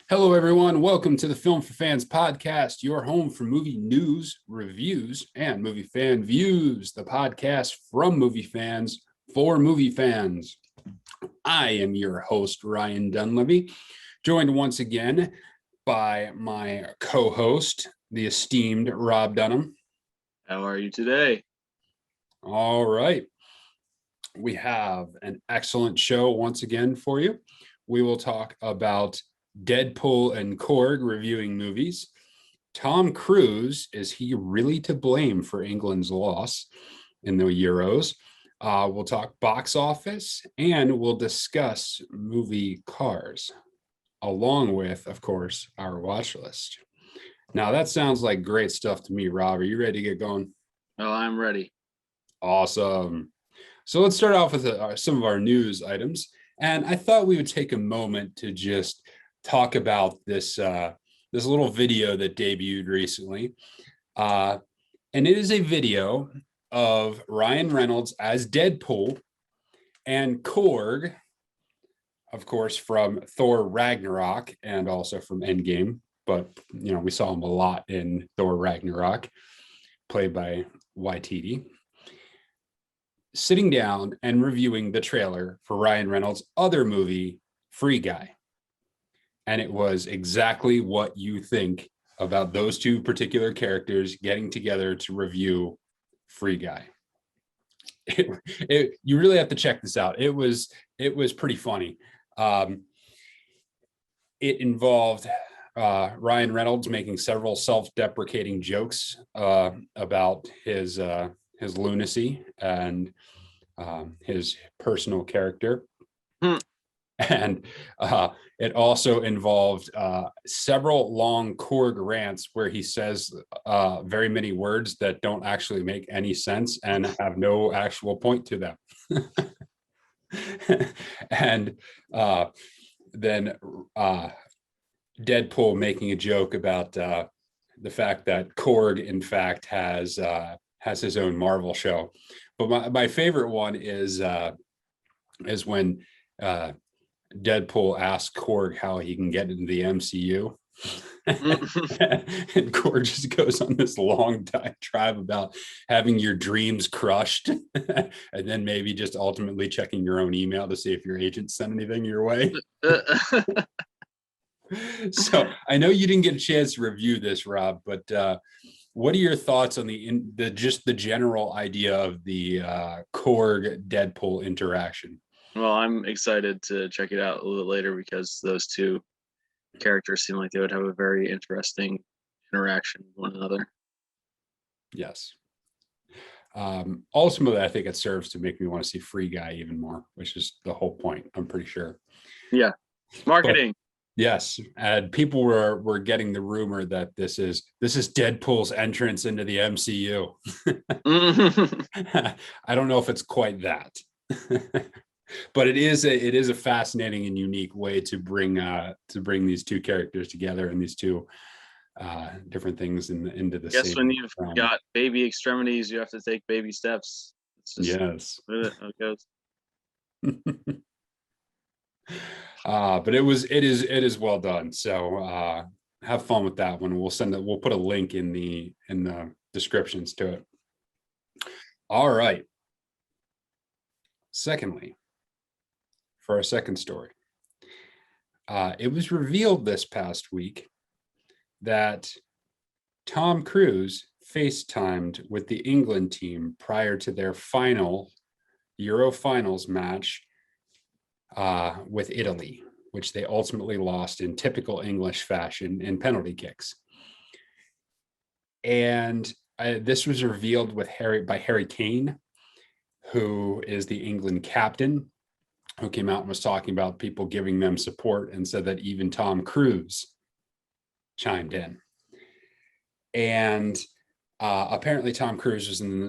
Hello, everyone. Welcome to the Film for Fans podcast, your home for movie news, reviews, and movie fan views, the podcast from movie fans for movie fans. I am your host, Ryan Dunlevy, joined once again by my co-host, the esteemed Rob Dunham. How are you today? All right. We have an excellent show once again for you. We will talk about Deadpool and Korg reviewing movies. Tom Cruise, is he really to blame for England's loss in the Euros? We'll talk box office and we'll discuss movie Cars, along with, of course, our watch list. Now, that sounds like great stuff to me, Rob. Are you ready to get going? Oh, I'm ready. Awesome. So let's start off with some of our news items. And I thought we would take a moment to just talk about this little video that debuted recently. And it is a video of Ryan Reynolds as Deadpool and Korg, of course, from Thor Ragnarok and also from Endgame. But, you know, we saw him a lot in Thor Ragnarok, played by Waititi, sitting down and reviewing the trailer for Ryan Reynolds' other movie, Free Guy. And it was exactly what you think about those two particular characters getting together to review Free Guy. You really have to check this out. It was pretty funny. It involved Ryan Reynolds making several self-deprecating jokes about his lunacy and his personal character. And it also involved several long Korg rants where he says very many words that don't actually make any sense and have no actual point to them. And then Deadpool making a joke about the fact that Korg, in fact, has his own Marvel show. But my favorite one is when Deadpool asks Korg how he can get into the MCU. And Korg just goes on this long diatribe about having your dreams crushed and then maybe just ultimately checking your own email to see if your agent sent anything your way. So I know you didn't get a chance to review this, Rob, but what are your thoughts on the general idea of the Korg Deadpool interaction? Well, I'm excited to check it out a little bit later because those two characters seem like they would have a very interesting interaction with one another. Yes. Ultimately, I think it serves to make me want to see Free Guy even more, which is the whole point, I'm pretty sure. Yeah. Marketing. But, yes. And people were getting the rumor that this is Deadpool's entrance into the MCU. I don't know if it's quite that. But it is a fascinating and unique way to bring these two characters together and these two different things into the same. Guess when you've got baby extremities, you have to take baby steps. It's just, yes, how it goes. But it is well done. So have fun with that one. We'll put a link in the descriptions to it. All right. Secondly, for our second story, it was revealed this past week that Tom Cruise FaceTimed with the England team prior to their final Euro finals match with Italy, which they ultimately lost in typical English fashion in penalty kicks. And this was revealed by Harry Kane, who is the England captain, who came out and was talking about people giving them support and said that even Tom Cruise chimed in. And apparently Tom Cruise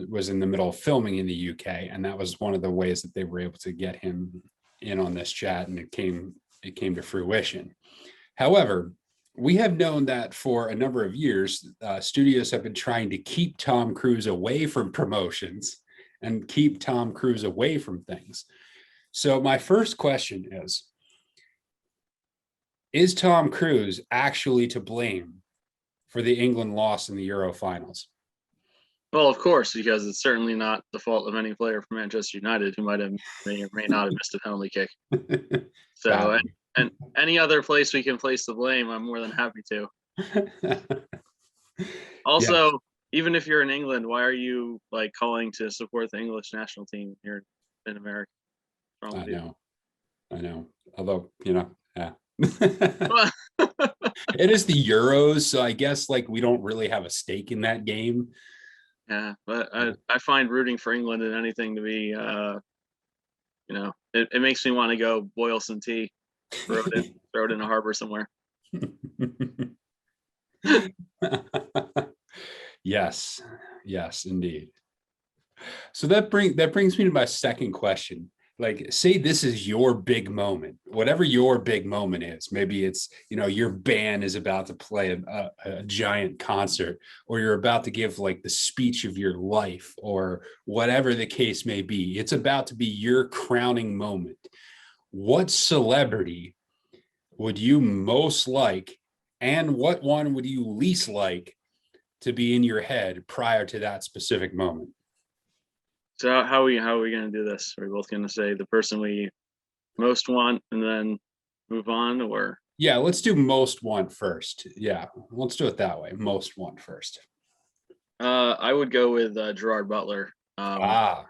was in the middle of filming in the UK, and that was one of the ways that they were able to get him in on this chat, and it came to fruition. However, we have known that for a number of years, studios have been trying to keep Tom Cruise away from promotions and keep Tom Cruise away from things. So my first question is, Is Tom Cruise actually to blame for the England loss in the Euro finals? Well, of course, because it's certainly not the fault of any player from Manchester United who may or may not have missed a penalty kick. So, and any other place we can place the blame, I'm more than happy to. Also, yeah. Even if you're in England, why are you like calling to support the English national team here in America? I know. Although, yeah. It is the Euros, so I guess like we don't really have a stake in that game. Yeah, but I find rooting for England in anything to be, it makes me want to go boil some tea, throw it in a harbor somewhere. Yes, indeed. So that brings me to my second question. Like, say this is your big moment, whatever your big moment is. Maybe it's, your band is about to play a giant concert, or you're about to give like the speech of your life, or whatever the case may be. It's about to be your crowning moment. What celebrity would you most like, and what one would you least like to be in your head prior to that specific moment? So how are we going to do this? Are we both going to say the person we most want and then move on, or? Yeah, let's do most want first. Yeah, let's do it that way. Most want first. I would go with Gerard Butler. And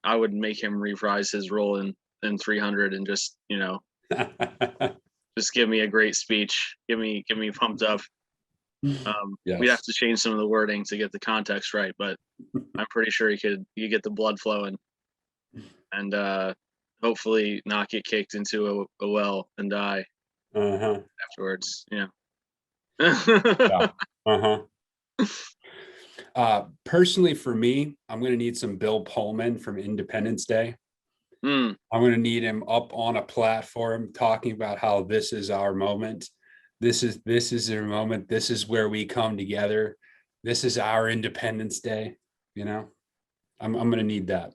I would make him reprise his role in 300 and just, just give me a great speech. Give me pumped up. Yes. We'd have to change some of the wording to get the context right, but I'm pretty sure you get the blood flowing, and hopefully not get kicked into a well and die afterwards. Yeah. Personally, for me, I'm going to need some Bill Pullman from Independence Day. I'm going to need him up on a platform talking about how this is our moment. This is our moment. This is where we come together. This is our Independence Day. I'm going to need that.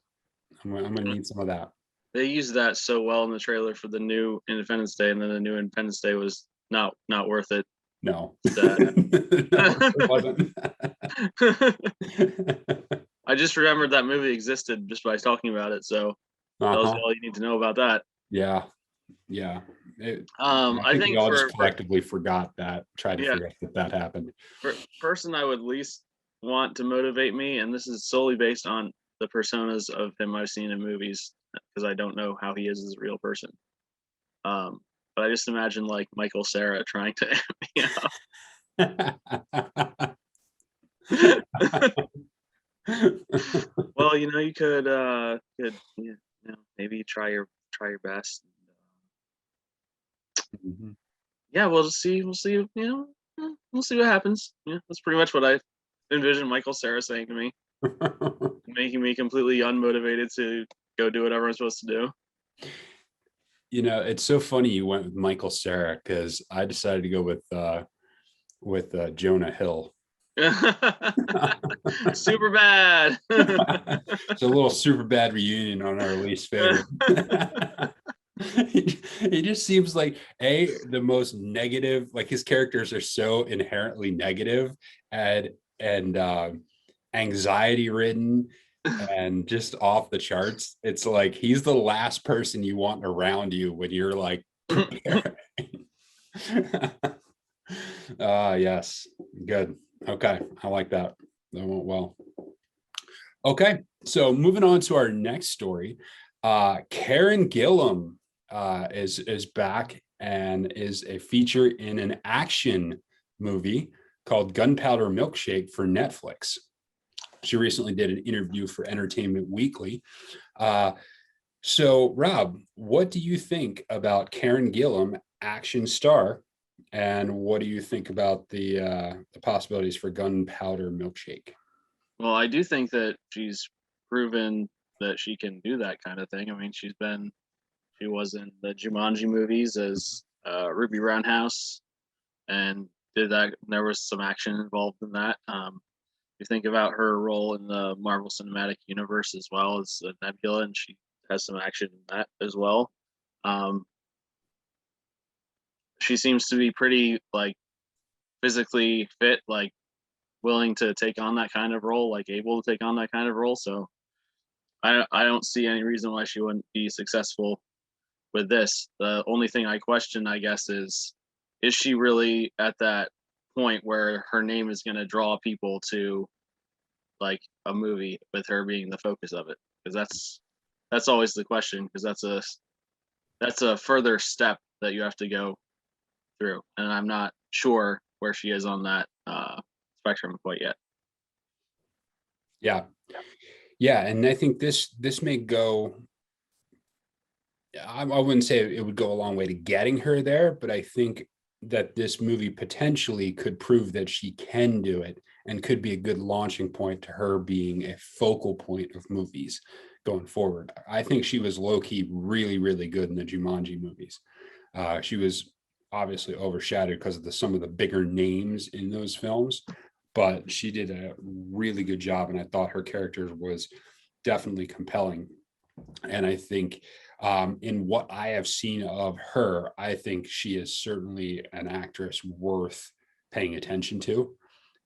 I'm going to need some of that. They used that so well in the trailer for the new Independence Day, and then the new Independence Day was not worth it. No, it wasn't. I just remembered that movie existed just by talking about it. So that was all you need to know about that. Yeah. I think we all just collectively forgot that. Tried to figure out that happened. Person I would least want to motivate me, and this is solely based on the personas of him I've seen in movies, because I don't know how he is as a real person. But I just imagine like Michael Cera trying to, Well, you could maybe try your best. Yeah, we'll see. We'll see. We'll see what happens. Yeah, that's pretty much what I envision Michael Cera saying to me, making me completely unmotivated to go do whatever I'm supposed to do. It's so funny you went with Michael Cera, because I decided to go with Jonah Hill. Super bad. It's a little super bad reunion on our least favorite. He just seems like the most negative. Like, his characters are so inherently negative and anxiety ridden and just off the charts. It's like he's the last person you want around you when you're like preparing. Yes, good. Okay, I like that. That went well. Okay, so moving on to our next story. Karen Gilliam is back and is a feature in an action movie called Gunpowder Milkshake for Netflix. She recently did an interview for Entertainment Weekly. So, Rob, what do you think about Karen Gilliam, action star, and what do you think about the possibilities for Gunpowder Milkshake? Well, I do think that she's proven that she can do that kind of thing. I mean, she was in the Jumanji movies as Ruby Roundhouse, and did that. There was some action involved in that. You think about her role in the Marvel Cinematic Universe as well as Nebula, and she has some action in that as well. she seems to be pretty like physically fit, like willing to take on that kind of role, like able to take on that kind of role. So I don't see any reason why she wouldn't be successful with this. The only thing I question, I guess, is she really at that point where her name is going to draw people to like a movie with her being the focus of it? Because that's always the question, because that's a further step that you have to go through, and I'm not sure where she is on that spectrum quite yet. Yeah. Yeah. And I think this may go, I wouldn't say it would go a long way to getting her there, but I think that this movie potentially could prove that she can do it and could be a good launching point to her being a focal point of movies going forward. I think she was low-key really, really good in the Jumanji movies. She was obviously overshadowed because of some of the bigger names in those films, but she did a really good job, and I thought her character was definitely compelling. And I think in what I have seen of her, I think she is certainly an actress worth paying attention to,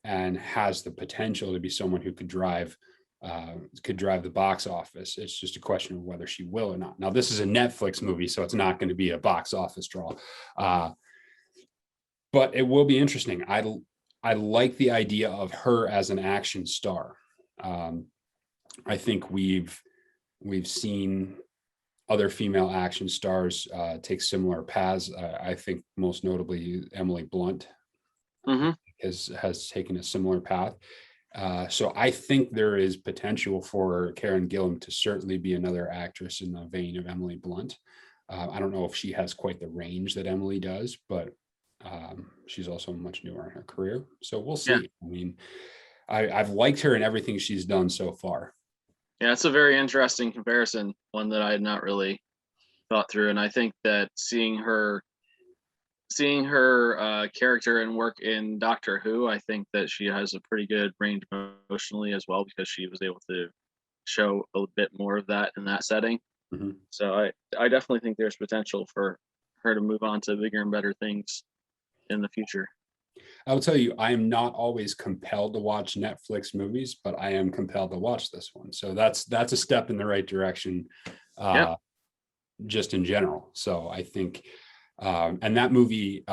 and has the potential to be someone who could drive the box office. It's just a question of whether she will or not. Now, this is a Netflix movie, so it's not going to be a box office draw, but it will be interesting. I like the idea of her as an action star. I think we've seen other female action stars take similar paths. I think most notably Emily Blunt has taken a similar path. So I think there is potential for Karen Gilliam to certainly be another actress in the vein of Emily Blunt. I don't know if she has quite the range that Emily does, but she's also much newer in her career. So we'll see. Yeah. I mean, I've liked her in everything she's done so far. Yeah, it's a very interesting comparison, one that I had not really thought through. And I think that seeing her character and work in Doctor Who, I think that she has a pretty good range emotionally as well, because she was able to show a bit more of that in that setting. Mm-hmm. So I definitely think there's potential for her to move on to bigger and better things in the future. I will tell you, I am not always compelled to watch Netflix movies, but I am compelled to watch this one. So that's a step in the right direction, just in general. So I think, and that movie,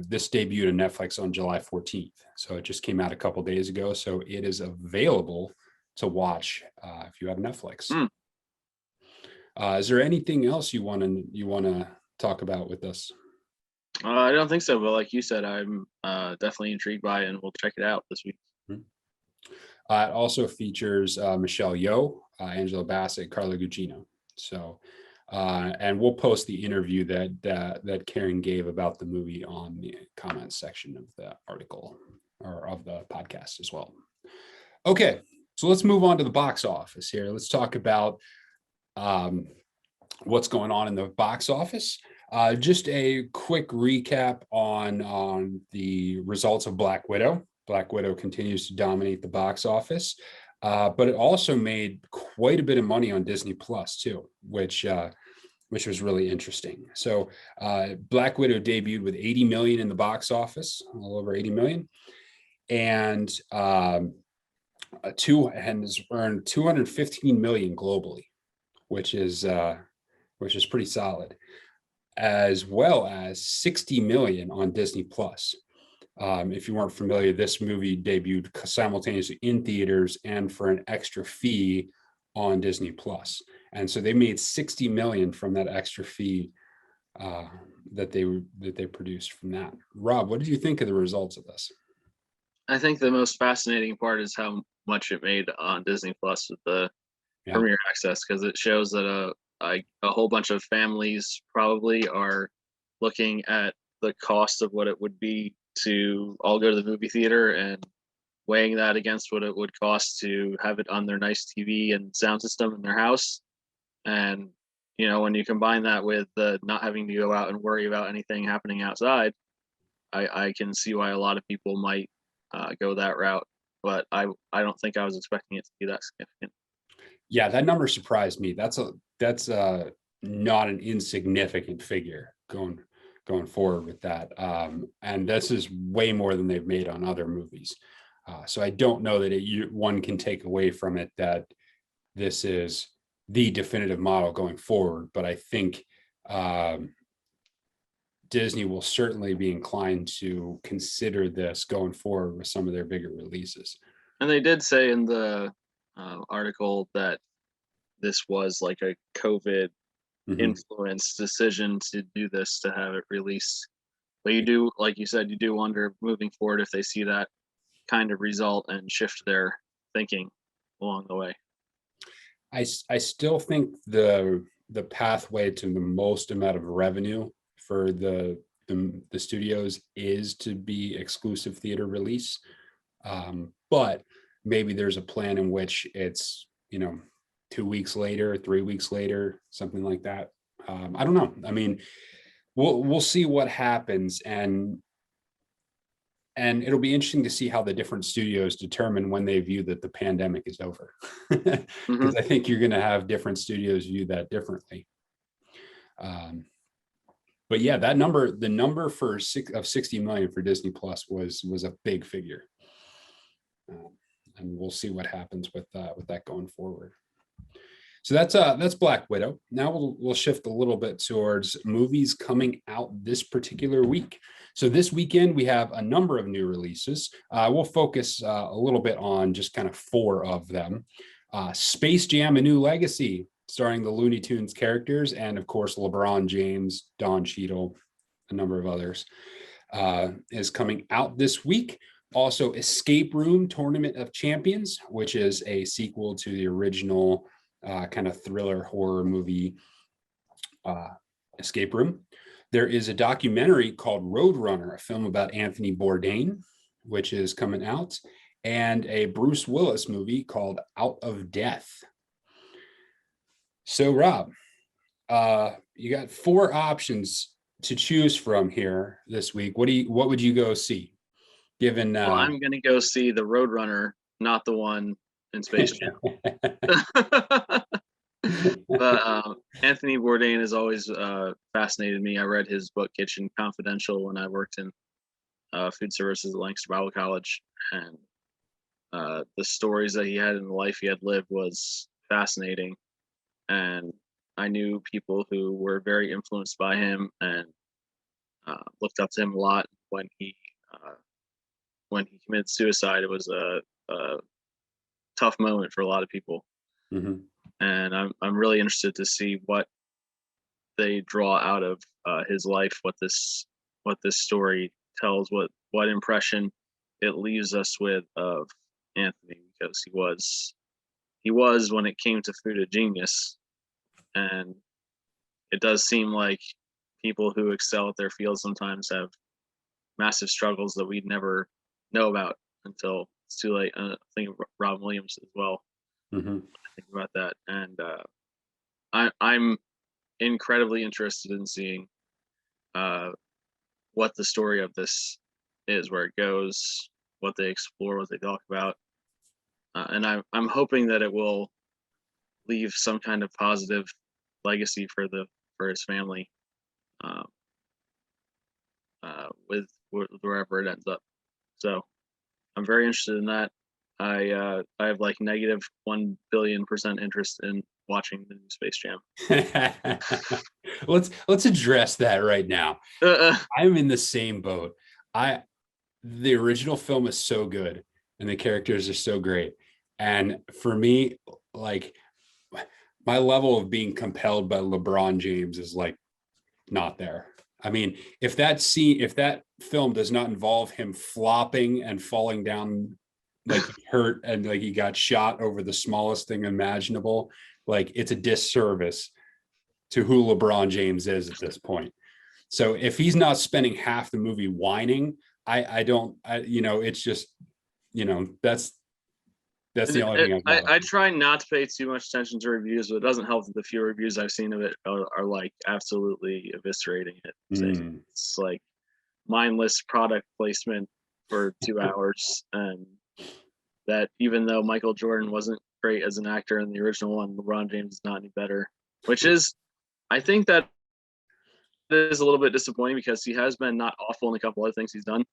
this debuted on Netflix on July 14th. So it just came out a couple days ago. So it is available to watch if you have Netflix. Is there anything else you want to talk about with us? I don't think so, but like you said, I'm definitely intrigued by it, and we'll check it out this week. It also features Michelle Yeoh, Angela Bassett, Carla Gugino. So, and we'll post the interview that Karen gave about the movie on the comments section of the article or of the podcast as well. Okay, so let's move on to the box office here. Let's talk about what's going on in the box office. Just a quick recap on the results of Black Widow. Black Widow continues to dominate the box office, but it also made quite a bit of money on Disney Plus too, which was really interesting. So Black Widow debuted with 80 million in the box office, a little over 80 million, and has earned 215 million globally, which is pretty solid, as well as 60 million on Disney Plus. If you weren't familiar, this movie debuted simultaneously in theaters and for an extra fee on Disney Plus. And so they made 60 million from that extra fee that they produced from that. Rob, what did you think of the results of this? I think the most fascinating part is how much it made on Disney Plus with the premiere access, because it shows that a whole bunch of families probably are looking at the cost of what it would be to all go to the movie theater and weighing that against what it would cost to have it on their nice TV and sound system in their house. And, you know, when you combine that with the not having to go out and worry about anything happening outside, I can see why a lot of people might go that route. But I don't think I was expecting it to be that significant. Yeah, that number surprised me. That's not an insignificant figure going going forward with that. And this is way more than they've made on other movies. So I don't know that one can take away from it that this is the definitive model going forward. But I think Disney will certainly be inclined to consider this going forward with some of their bigger releases. And they did say in the article that this was like a COVID influence decision to do this, to have it released. But you do, like you said, you do wonder moving forward if they see that kind of result and shift their thinking along the way. I still think the pathway to the most amount of revenue for the studios is to be exclusive theater release. But maybe there's a plan in which it's, 2 weeks later, 3 weeks later, something like that. I don't know. I mean, we'll see what happens, and it'll be interesting to see how the different studios determine when they view that the pandemic is over. Because I think you're going to have different studios view that differently. But yeah, the number of 60 million for Disney Plus was a big figure. And we'll see what happens with that going forward. So that's Black Widow. Now we'll shift a little bit towards movies coming out this particular week. So this weekend we have a number of new releases. We'll focus a little bit on just kind of 4 of them. Space Jam: A New Legacy, starring the Looney Tunes characters, and of course LeBron James, Don Cheadle, a number of others, is coming out this week. Also, Escape Room: Tournament of Champions, which is a sequel to the original kind of thriller horror movie Escape Room. There is a documentary called Roadrunner, a film about Anthony Bourdain, which is coming out, and a Bruce Willis movie called Out of Death. So Rob, you got 4 options to choose from here this week. What would you go see? Given well, I'm going to go see the Roadrunner, not the one in Space Jam. But Anthony Bourdain has always fascinated me. I read his book Kitchen Confidential when I worked in food services at Lancaster Bible College, and the stories that he had and the life he had lived was fascinating. And I knew people who were very influenced by him and looked up to him a lot. When he committed suicide, it was a tough moment for a lot of people. And I'm really interested to see what they draw out of his life, what this story tells, what impression it leaves us with of Anthony, because he was when it came to food a genius. And it does seem like people who excel at their field sometimes have massive struggles that we'd never know about until it's too late. I think of Robin Williams as well. I think about that, and I'm incredibly interested in seeing what the story of this is, where it goes, what they explore, what they talk about, and I'm hoping that it will leave some kind of positive legacy for his family, with wherever it ends up. So I'm very interested in that. I have like negative 1 billion% interest in watching the new Space Jam. Let's address that right now. I'm in the same boat. The original film is so good and the characters are so great. And for me, like, my level of being compelled by LeBron James is like not there. I mean, if that film does not involve him flopping and falling down like he hurt and like he got shot over the smallest thing imaginable, like it's a disservice to who LeBron James is at this point. So if he's not spending half the movie whining, it's just, that's the only thing I try not to pay too much attention to reviews, but it doesn't help that the few reviews I've seen of it are like absolutely eviscerating it. It's like mindless product placement for 2 hours, and that even though Michael Jordan wasn't great as an actor in the original one, LeBron James is not any better, which is, I think that is a little bit disappointing because he has been not awful in a couple other things he's done.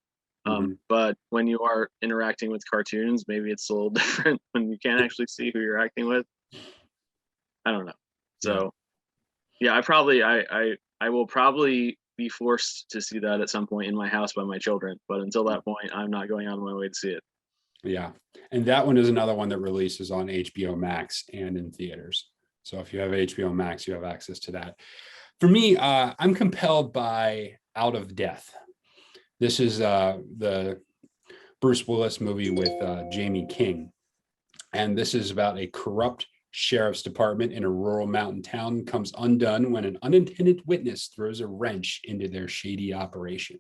Mhm. But when you are interacting with cartoons, maybe it's a little different when you can't actually see who you're acting with. I don't know. Yeah. So yeah, I will probably be forced to see that at some point in my house by my children. But until that point, I'm not going out of my way to see it. Yeah. And that one is another one that releases on HBO Max and in theaters. So if you have HBO Max, you have access to that. For me, I'm compelled by Out of Death. This is the Bruce Willis movie with Jamie King. And this is about a corrupt sheriff's department in a rural mountain town comes undone when an unintended witness throws a wrench into their shady operation.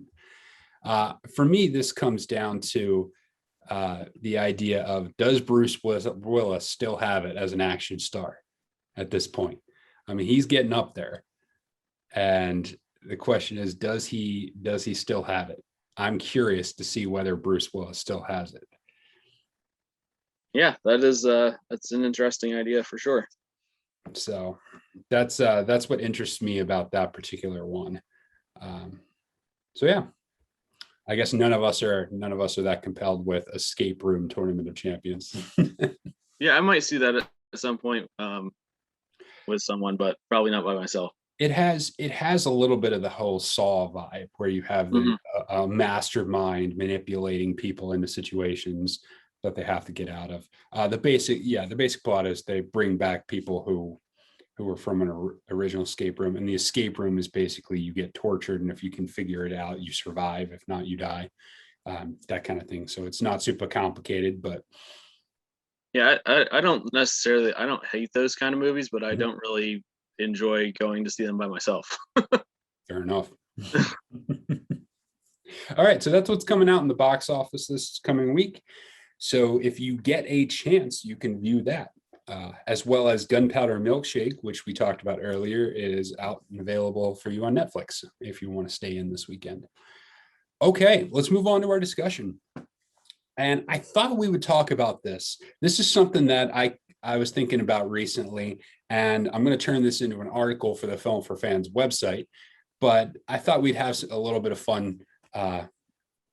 For me, this comes down to the idea of, does Bruce Willis still have it as an action star at this point? I mean, he's getting up there, and the question is, does he still have it? I'm curious to see whether Bruce Willis still has it. Yeah, that's an interesting idea for sure. So that's what interests me about that particular one. So yeah, I guess none of us are that compelled with Escape Room Tournament of Champions. Yeah, I might see that at some point with someone, but probably not by myself. It has a little bit of the whole Saw vibe, where you have the mastermind manipulating people into situations that they have to get out of. The basic plot is they bring back people who were from an original escape room, and the escape room is basically you get tortured, and if you can figure it out, you survive. If not, you die. That kind of thing. So it's not super complicated, but yeah, I don't hate those kind of movies, but I don't really enjoy going to see them by myself. Fair enough. All right, so that's what's coming out in the box office this coming week. So if you get a chance, you can view that, as well as Gunpowder Milkshake, which we talked about earlier, is out and available for you on Netflix if you want to stay in this weekend. Okay, let's move on to our discussion. And I thought we would talk about this. This is something that I was thinking about recently, and I'm going to turn this into an article for the Film for Fans website. But I thought we'd have a little bit of fun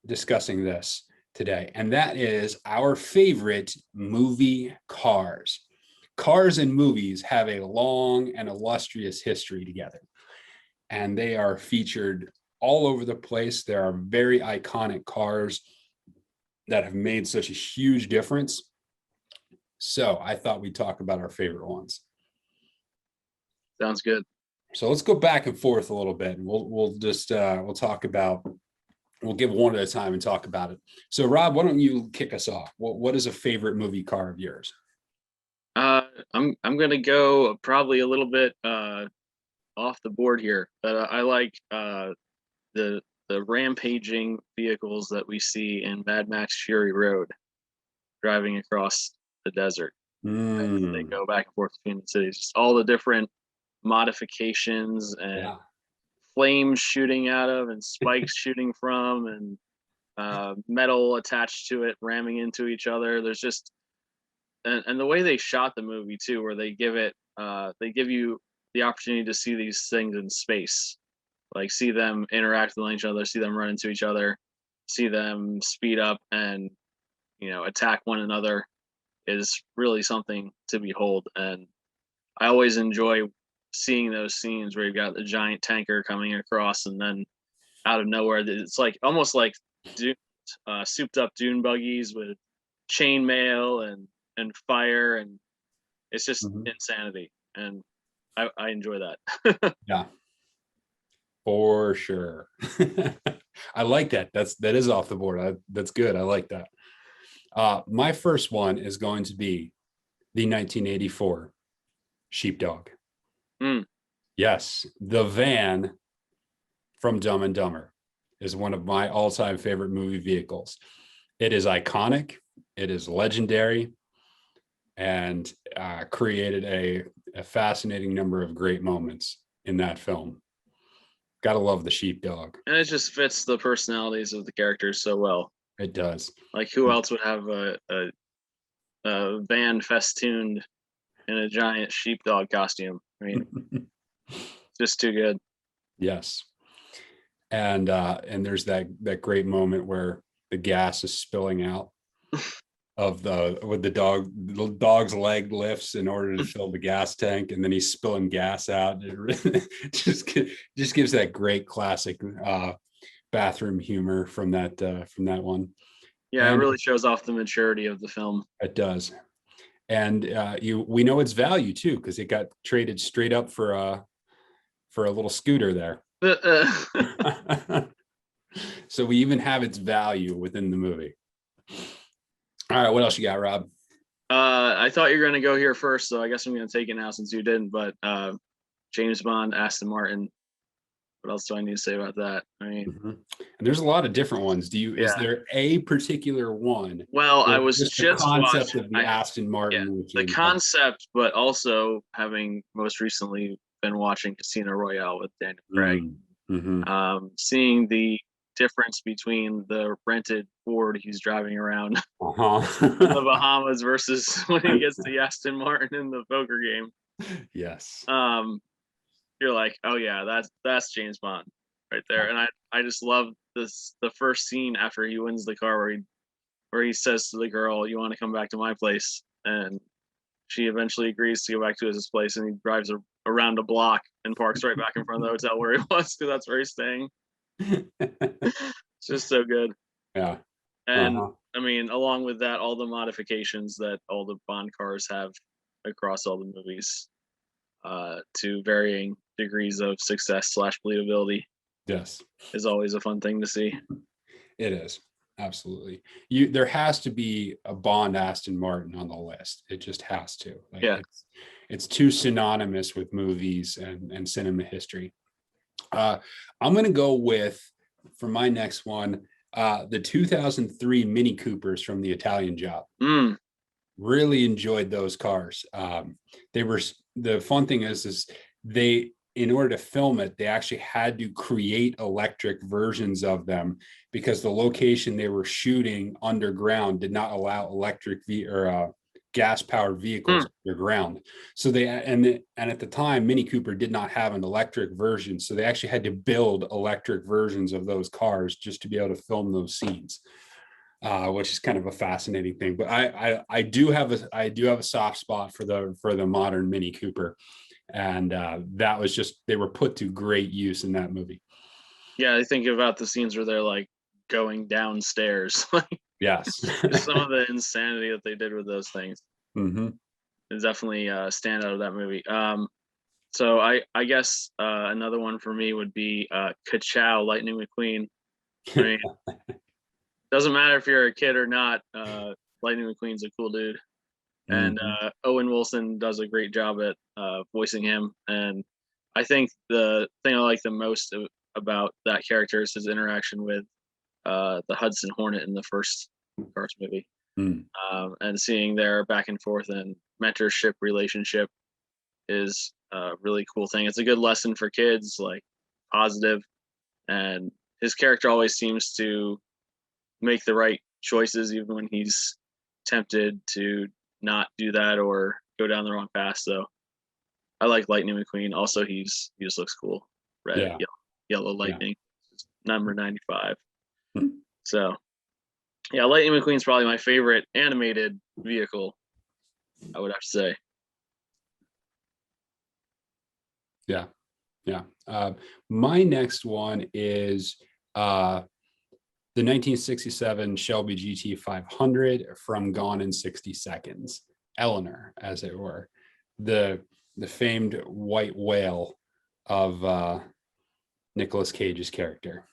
discussing this today, and that is our favorite movie cars. Cars and movies have a long and illustrious history together, and they are featured all over the place. There are very iconic cars that have made such a huge difference. So I thought we'd talk about our favorite ones. Sounds good. So let's go back and forth a little bit, and we'll just we'll talk about, we'll give one at a time and talk about it. So Rob, why don't you kick us off? What is a favorite movie car of yours? I'm gonna go probably a little bit off the board here, but I like the rampaging vehicles that we see in Mad Max Fury Road, driving across the desert. They go back and forth between the cities. Just all the different modifications and flames shooting out of, and spikes shooting from, and metal attached to it ramming into each other. There's just and the way they shot the movie too, where they give you the opportunity to see these things in space, like see them interact with each other, see them run into each other, see them speed up and attack one another, is really something to behold. And I always enjoy seeing those scenes where you've got the giant tanker coming across, and then out of nowhere, it's like almost like souped up dune buggies with chainmail and fire, and it's just insanity. And I enjoy that. Yeah, for sure. I like that. That is off the board. That's good. I like that. My first one is going to be the 1984 Sheepdog. Yes, the van from Dumb and Dumber is one of my all-time favorite movie vehicles. It is iconic, it is legendary, and created a fascinating number of great moments in that film. Gotta love the Sheepdog. And it just fits the personalities of the characters so well. It does. Like, who else would have a van festooned in a giant sheepdog costume? I mean, just too good. Yes. and there's that great moment where the gas is spilling out of the dog's leg lifts in order to fill the gas tank, and then he's spilling gas out. It just gives that great classic bathroom humor from that one. Yeah, it And really shows off the maturity of the film. it does. And we know its value too, because it got traded straight up for a little scooter there. So we even have its value within the movie. All right, what else you got, Rob? I thought you were going to go here first, so I guess I'm going to take it now since you didn't. But James Bond, Aston Martin. What else do I need to say about that? I mean, and there's a lot of different ones. Is there a particular one? Well, I was just the concept watching, of the Aston Martin. The concept, but also having most recently been watching Casino Royale with Daniel Craig. Mm-hmm. Seeing the difference between the rented Ford he's driving around in the Bahamas versus when he gets the Aston Martin in the poker game. Yes. You're like, oh yeah, that's James Bond right there. And I just love the first scene after he wins the car where he says to the girl, "You want to come back to my place?" And she eventually agrees to go back to his place, and he drives around a block and parks right back in front of the hotel where he was, because that's where he's staying. It's just so good. Yeah. And I mean, along with that, all the modifications that all the Bond cars have across all the movies, to varying degrees of success / believability. Yes. Is always a fun thing to see. It is. Absolutely. There has to be a Bond Aston Martin on the list. It just has to. It's too synonymous with movies and cinema history. I'm going to go with, for my next one, the 2003 Mini Coopers from the Italian Job. Really enjoyed those cars. The fun thing is they, in order to film it, they actually had to create electric versions of them because the location they were shooting underground did not allow electric gas powered vehicles underground. So and at the time, Mini Cooper did not have an electric version. So they actually had to build electric versions of those cars just to be able to film those scenes. Which is kind of a fascinating thing. But I do have a soft spot for the modern Mini Cooper. And that was just, they were put to great use in that movie. Yeah, I think about the scenes where they're like going downstairs. Yes. Some of the insanity that they did with those things. Mm-hmm. Is definitely stand out of that movie. So I guess another one for me would be Ka-Chow, Lightning McQueen. I mean, doesn't matter if you're a kid or not. Lightning McQueen's a cool dude. And Owen Wilson does a great job at voicing him. And I think the thing I like the most about that character is his interaction with the Hudson Hornet in the first Cars movie. And seeing their back and forth and mentorship relationship is a really cool thing. It's a good lesson for kids, like positive. And his character always seems to make the right choices, even when he's tempted to not do that or go down the wrong path. So I like Lightning McQueen. Also, he just looks cool. Red, yellow lightning, number 95. So yeah, Lightning McQueen's probably my favorite animated vehicle, I would have to say. Yeah. My next one is the 1967 Shelby GT 500 from Gone in 60 Seconds, Eleanor, as it were, the famed white whale of Nicolas Cage's character.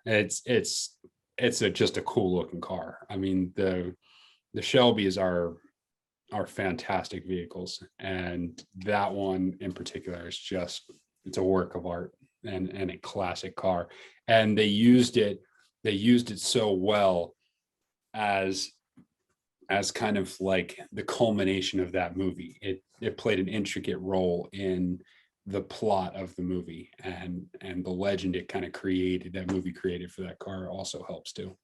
It's just a cool looking car. I mean, the Shelbys are fantastic vehicles, and that one in particular is it's a work of art and a classic car. And they used it so well as kind of like the culmination of that movie. It played an intricate role in the plot of the movie, and the legend it kind of created, that movie created for that car, also helps too.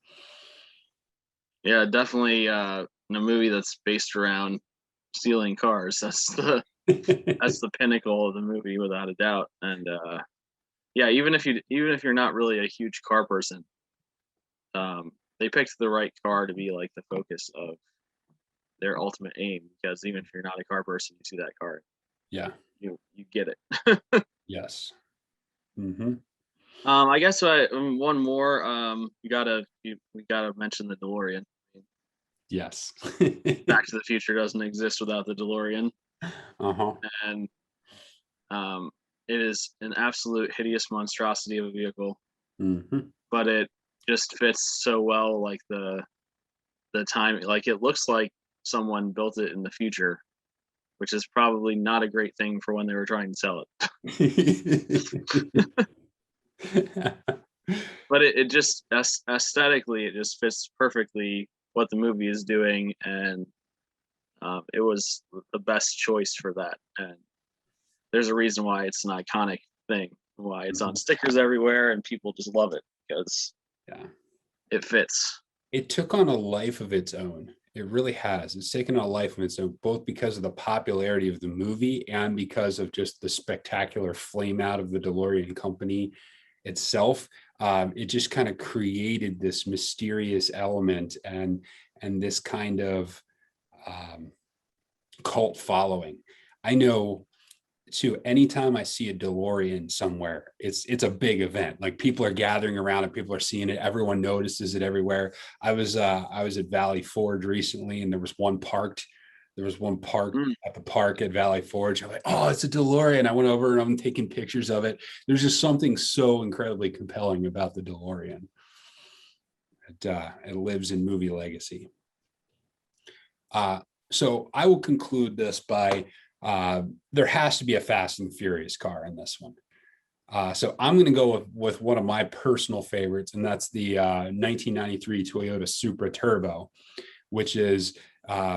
Yeah, definitely in a movie that's based around stealing cars. That's the pinnacle of the movie, without a doubt. And yeah, even if you're not really a huge car person, they picked the right car to be like the focus of their ultimate aim. Because even if you're not a car person, you see that car, Yeah. you get it. Yes. Hmm. I guess one more. We gotta mention the DeLorean. Yes. Back to the Future doesn't exist without the DeLorean, Uh-huh. and um, it is an absolute hideous monstrosity of a vehicle, Hmm. but it just fits so well. Like the time, like it looks like someone built it in the future, which is probably not a great thing for when they were trying to sell it. But it just aesthetically, it just fits perfectly what the movie is doing, and it was the best choice for that. And there's a reason why it's an iconic thing, why it's on Mhm. stickers everywhere, and people just love it because Yeah. it fits. It took on a life of its own. It really has. It's taken on a life of its own, both because of the popularity of the movie and because of just the spectacular flame out of the DeLorean company itself. It just kind of created this mysterious element and this kind of um, cult following. I know too, anytime I see a DeLorean somewhere, it's a big event. Like people are gathering around and people are seeing it. Everyone notices it everywhere. I was at Valley Forge recently, and there was one parked. There was one parked Mm. at the park at Valley Forge. I'm like, oh, it's a DeLorean. I went over and I'm taking pictures of it. There's just something so incredibly compelling about the DeLorean. It lives in movie legacy. Uh, so I will conclude this by there has to be a Fast and Furious car in this one. So I'm going to go with one of my personal favorites, and that's the 1993 Toyota Supra Turbo, which is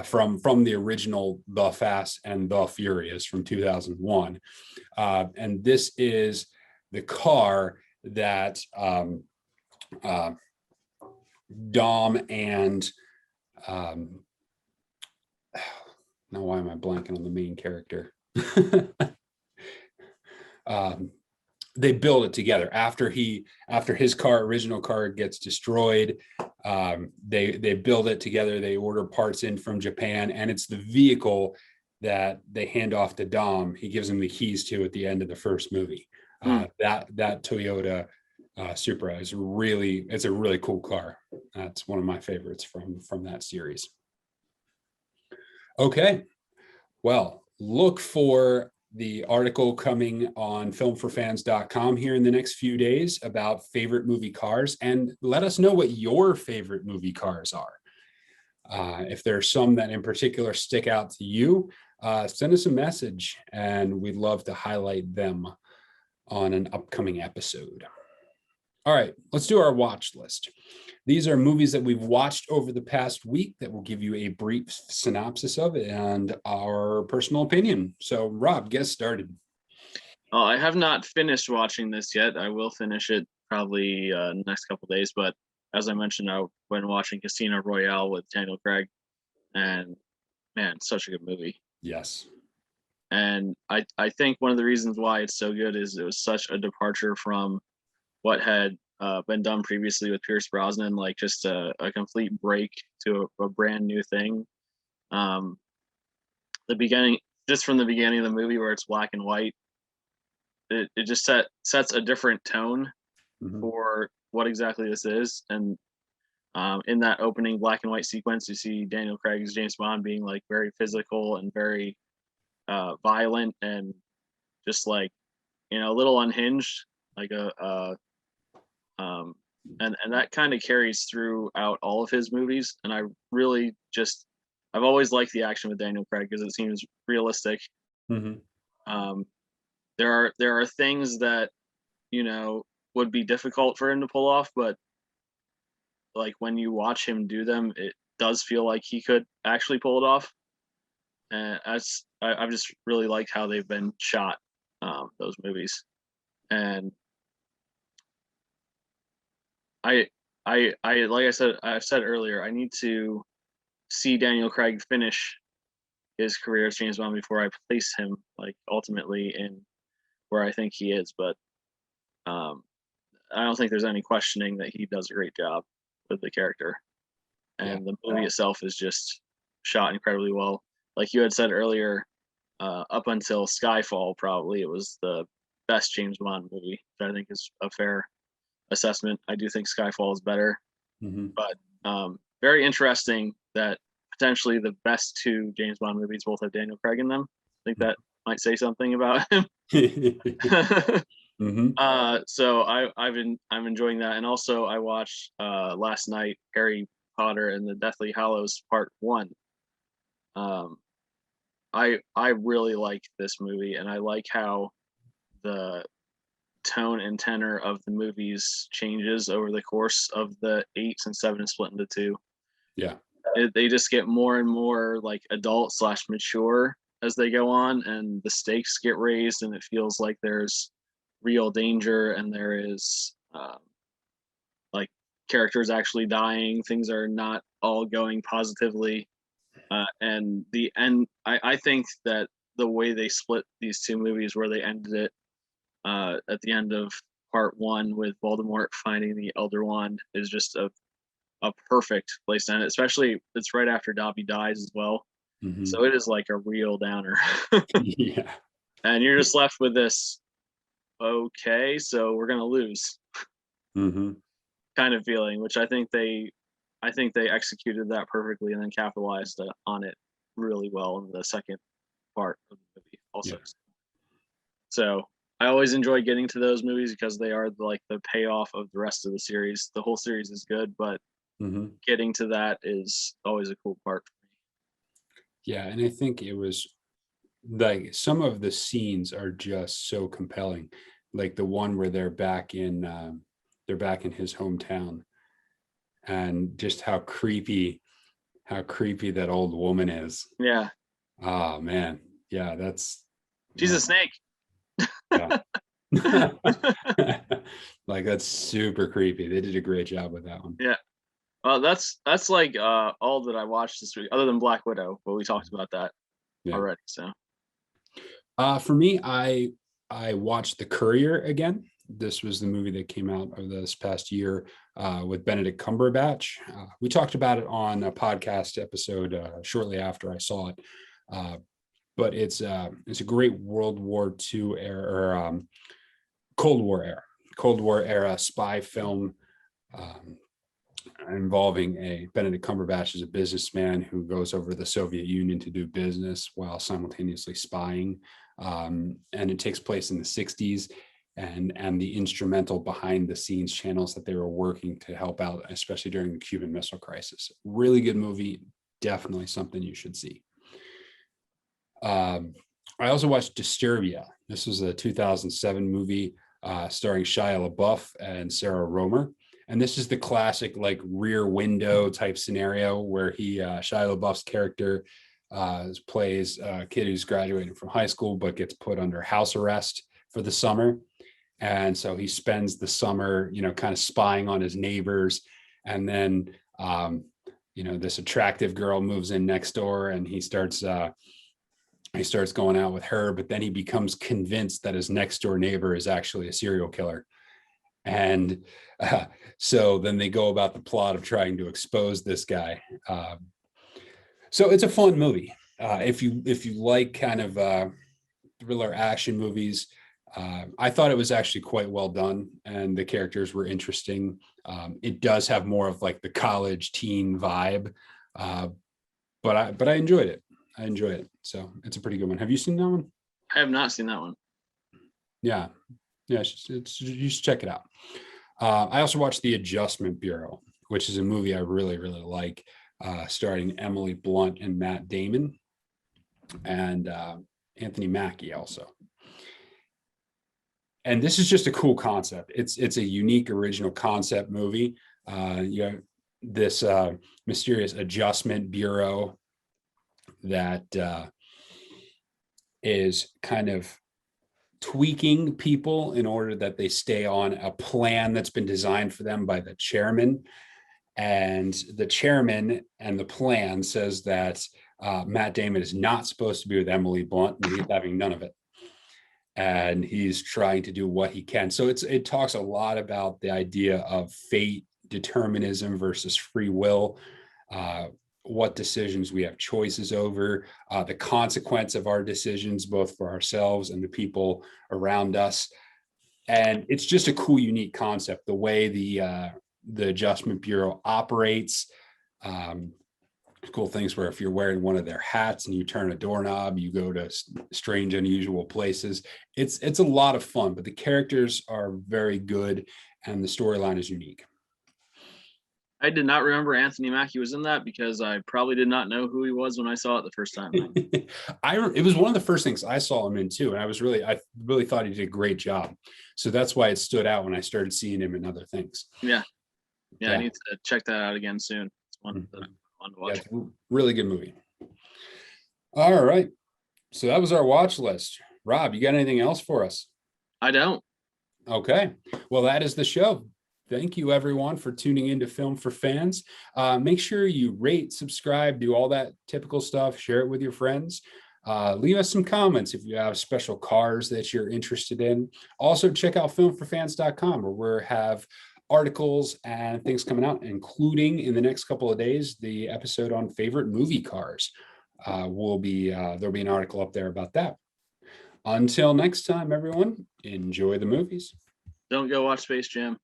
from the original The Fast and the Furious from 2001. And this is the car that uh, Dom and um, now why am I blanking on the main character? um, they build it together after his original car gets destroyed. They build it together. They order parts in from Japan, and it's the vehicle that they hand off to Dom. He gives him the keys to at the end of the first movie. Mm. That Toyota Supra is it's a really cool car. That's one of my favorites from that series. Okay, well, look for the article coming on filmforfans.com here in the next few days about favorite movie cars, and let us know what your favorite movie cars are. If there are some that in particular stick out to you, send us a message and we'd love to highlight them on an upcoming episode. All right, let's do our watch list. These are movies that we've watched over the past week that will give you a brief synopsis of it and our personal opinion. So, Rob, get started. Oh, I have not finished watching this yet. I will finish it probably next couple days. But as I mentioned, I've been watching Casino Royale with Daniel Craig, and man, such a good movie. Yes. And I think one of the reasons why it's so good is it was such a departure from what had been done previously with Pierce Brosnan, like just a complete break to a brand new thing. Um, the beginning, just from the beginning of the movie where it's black and white, it just sets a different tone Mm-hmm. for what exactly this is. And in that opening black and white sequence, you see Daniel Craig's James Bond being like very physical and very violent and just like a little unhinged, like um, and that kind of carries throughout all of his movies. And I really just I've always liked the action with Daniel Craig because it seems realistic. Mm-hmm. Um, there are things that would be difficult for him to pull off, but like when you watch him do them, it does feel like he could actually pull it off. And I've just really liked how they've been shot, those movies. And I like I've said earlier, I need to see Daniel Craig finish his career as James Bond before I place him like ultimately in where I think he is. But I don't think there's any questioning that he does a great job with the character, Yeah. and the movie itself is just shot incredibly well. Like you had said earlier, up until Skyfall, probably it was the best James Bond movie, which I think is a fair assessment. I do think Skyfall is better, Mhm. but very interesting that potentially the best two James Bond movies both have Daniel Craig in them. I think that might say something about him. Mhm. So I'm enjoying that, and also I watched last night Harry Potter and the Deathly Hallows Part One. Um, I really like this movie, and I like how the tone and tenor of the movies changes over the course of the eight, and seven is split into two. Yeah. They just get more and more like adult slash mature as they go on, and the stakes get raised, and it feels like there's real danger, and there is like characters actually dying. Things are not all going positively, and the end. I think that the way they split these two movies, where they ended it at the end of part one with Voldemort finding the Elder Wand, is just a perfect place to end it. Especially it's right after Dobby dies as well, Mhm. so it is like a real downer, Yeah. and you're just left with this. Okay, so we're gonna lose Mhm. kind of feeling, which I think they executed that perfectly and then capitalized on it really well in the second part of the movie also. Yeah. So I always enjoy getting to those movies because they are like the payoff of the rest of the series. The whole series is good, but Mhm. getting to that is always a cool part for Yeah, and I think it was like some of the scenes are just so compelling. Like the one where they're back in his hometown, and just how creepy that old woman is. me. Yeah, Oh man. Yeah, that's she's a oh, snake. yeah. Like that's super creepy. They did a great job with that one. Yeah. Well, that's like all that I watched this week, other than Black Widow, but we talked about that Yeah. already. So For me, I watched The Courier again. This was the movie that came out of this past year with Benedict Cumberbatch. We talked about it on a podcast episode shortly after I saw it. Uh, but it's a great World War II era or Cold War era spy film um, involving a Benedict Cumberbatch as a businessman who goes over to the Soviet Union to do business while simultaneously spying. And it takes place in the 60s, and the instrumental behind the scenes channels that they were working to help out, especially during the Cuban Missile Crisis. Really good movie. Definitely something you should see. Um, I also watched Disturbia. This was a 2007 movie starring Shia LaBeouf and Sarah Romer. And this is the classic like rear window type scenario where Shia LaBeouf's character plays a kid who's graduating from high school but gets put under house arrest for the summer. And so he spends the summer, kind of spying on his neighbors. And then, this attractive girl moves in next door, and he starts going out with her, but then he becomes convinced that his next door neighbor is actually a serial killer. And so then they go about the plot of trying to expose this guy. So it's a fun movie. If you like kind of thriller action movies, I thought it was actually quite well done, and the characters were interesting. It does have more of like the college teen vibe, uh, but I enjoyed it. I enjoy it. So it's a pretty good one. Have you seen that one? I have not seen that one. Yeah. Yeah. You should check it out. I also watched The Adjustment Bureau, which is a movie I really, really like, starring Emily Blunt and Matt Damon and Anthony Mackie also. And this is just a cool concept. It's a unique, original concept movie. You have this mysterious adjustment bureau that is kind of tweaking people in order that they stay on a plan that's been designed for them by the chairman. And the chairman and the plan says that Matt Damon is not supposed to be with Emily Blunt, and he's having none of it. and he's trying to do what he can. So it talks a lot about the idea of fate, determinism versus free will, what decisions we have choices over, the consequence of our decisions, both for ourselves and the people around us. And it's just a cool, unique concept, the way the Adjustment Bureau operates. Cool things where if you're wearing one of their hats and you turn a doorknob, you go to strange, unusual places. It's a lot of fun, but the characters are very good and the storyline is unique. I did not remember Anthony Mackie was in that because I probably did not know who he was when I saw it the first time. It was one of the first things I saw him in too, and I really thought he did a great job. So that's why it stood out when I started seeing him in other things. Yeah. I need to check that out again soon. It's one that Mm-hmm. I want to watch. Yeah, it's a really good movie. All right, so that was our watch list. Rob, you got anything else for us? I don't. Okay, well, that is the show. Thank you, everyone, for tuning into Film for Fans. Make sure you rate, subscribe, do all that typical stuff. Share it with your friends. Leave us some comments if you have special cars that you're interested in. Also, check out filmforfans.com, where we have articles and things coming out, including in the next couple of days, the episode on favorite movie cars. There'll be an article up there about that. Until next time, everyone, enjoy the movies. Don't go watch Space Jam.